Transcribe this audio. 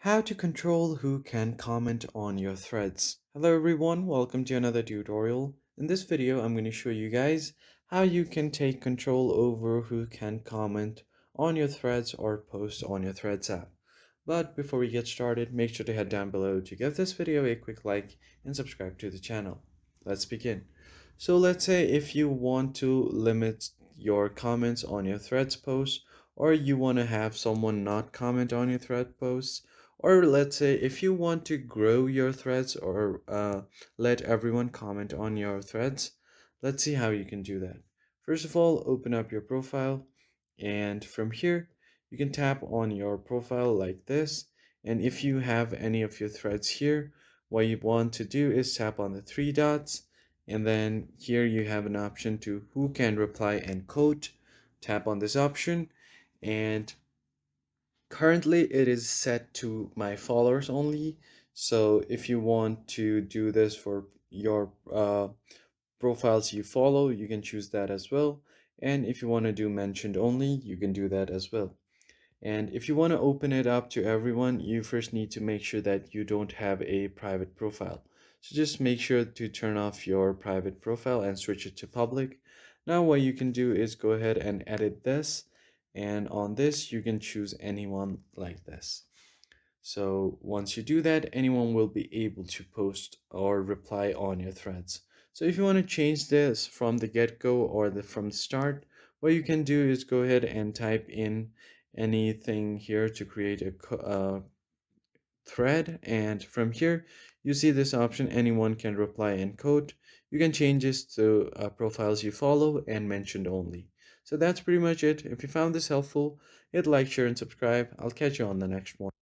How to control who can comment on your threads. Hello everyone, welcome to another tutorial. In this video, I'm going to show you guys how you can take control over who can comment on your threads or post on your threads app. But before we get started, make sure to head down below to give this video a quick like and subscribe to the channel. Let's begin. So let's say if you want to limit your comments on your threads post, or you want to have someone not comment on your thread posts, or let's say if you want to grow your threads or let everyone comment on your threads, let's see how you can do that. First of all, open up your profile, and from here, you can tap on your profile like this. And if you have any of your threads here, what you want to do is tap on the three dots, and then here you have an option to who can reply and quote. Tap on this option, and currently, it is set to my followers only. So if you want to do this for your profiles you follow, you can choose that as well. And if you want to do mentioned only, you can do that as well. And if you want to open it up to everyone, you first need to make sure that you don't have a private profile. So just make sure to turn off your private profile and switch it to public. Now what you can do is go ahead and edit this. And on this, you can choose anyone like this. So once you do that, anyone will be able to post or reply on your threads. So if you want to change this from the get-go or from the start, what you can do is go ahead and type in anything here to create a thread, and from here you see this option, anyone can reply and quote. You can change this to profiles you follow and mentioned only. So that's pretty much it. If you found this helpful, hit like, share, and subscribe. I'll catch you on the next one.